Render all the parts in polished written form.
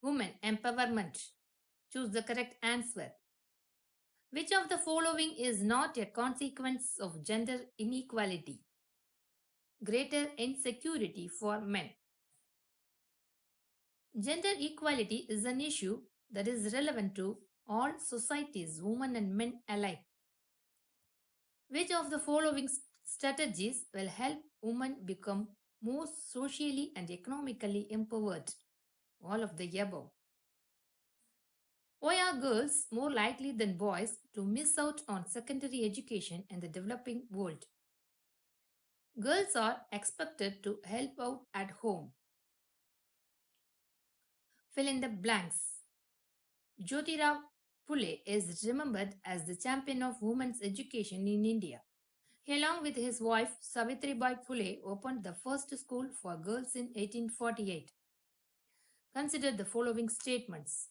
Women empowerment. Choose the correct answer. Which of the following is not a consequence of gender inequality? Greater insecurity for men. Gender equality is an issue that is relevant to all societies, women and men alike. Which of the following strategies will help women become more socially and economically empowered? All of the above. Why are girls more likely than boys to miss out on secondary education in the developing world? Girls are expected to help out at home. Fill in the blanks. Jyotirao Phule is remembered as the champion of women's education in India. He, along with his wife Savitribai Phule, opened the first school for girls in 1848. Consider the following statements.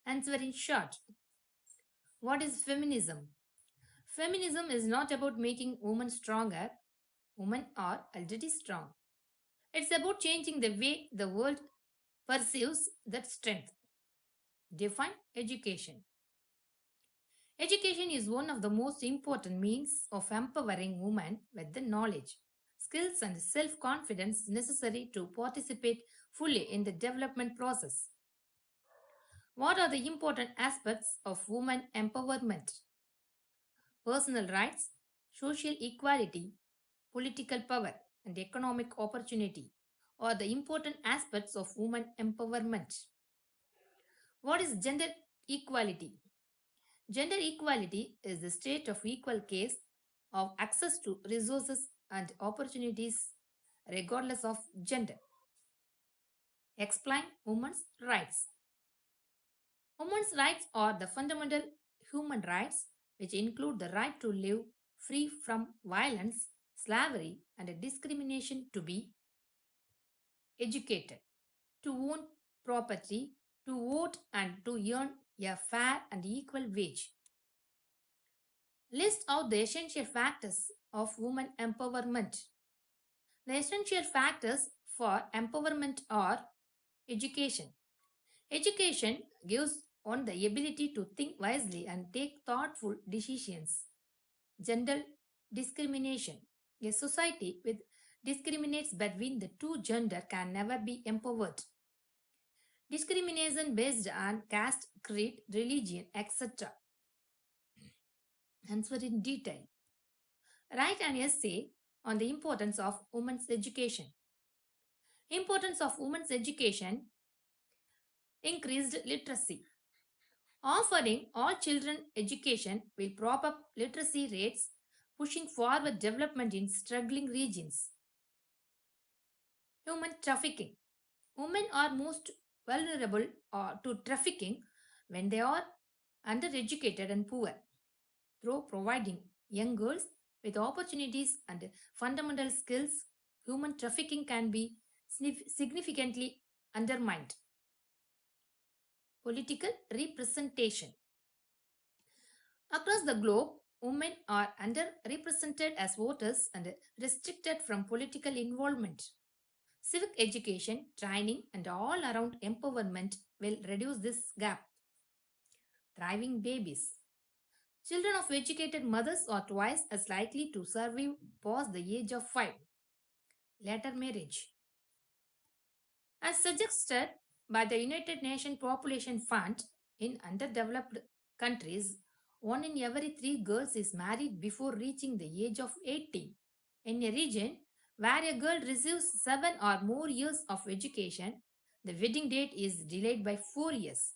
Answer in short. What is feminism? Feminism is not about making women stronger. Women are already strong. It's about changing the way the world perceives that strength. Define education. Education is one of the most important means of empowering women with the knowledge, skills, and self confidence necessary to participate fully in the development process. What are the important aspects of women empowerment? Personal rights, social equality, political power, and economic opportunity are the important aspects of women empowerment. What is gender equality? Gender equality is the state of equal case of access to resources and opportunities regardless of gender. Explain women's rights. Women's rights are the fundamental human rights which include the right to live free from violence, slavery, and discrimination, to be educated, to own property, to vote, and to earn a fair and equal wage. List out the essential factors of women empowerment. The essential factors for empowerment are education. Education gives one the ability to think wisely and take thoughtful decisions. Gender discrimination. A society which discriminates between the two gender can never be empowered. Discrimination based on caste, creed, religion, etc. Answer in detail. Write an essay on the importance of women's education. Importance of women's education: increased literacy. Offering all children education will prop up literacy rates, pushing forward development in struggling regions. Human trafficking. Women are most vulnerable to trafficking when they are undereducated and poor. Through providing young girls with opportunities and fundamental skills, human trafficking can be significantly undermined. Political representation. Across the globe, women are underrepresented as voters and restricted from political involvement. Civic education, training, and all around empowerment will reduce this gap. Thriving babies. Children of educated mothers are twice as likely to survive past the age of 5. Later marriage. As suggested by the United Nations Population Fund, in underdeveloped countries, 1 in every 3 girls is married before reaching the age of 18. In a region where a girl receives 7 or more years of education, the wedding date is delayed by 4 years.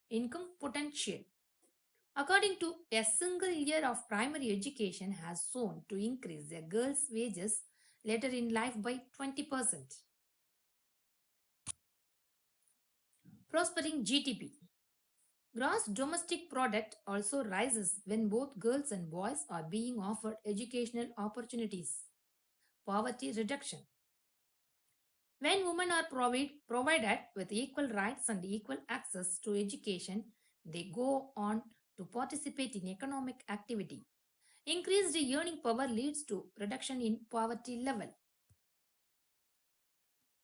Income potential. According to a single year of primary education has shown to increase a girl's wages later in life by 20%. Prospering GDP. Gross domestic product also rises when both girls and boys are being offered educational opportunities. Poverty reduction. When women are provided with equal rights and equal access to education, they go on to participate in economic activity. Increased earning power leads to reduction in poverty level.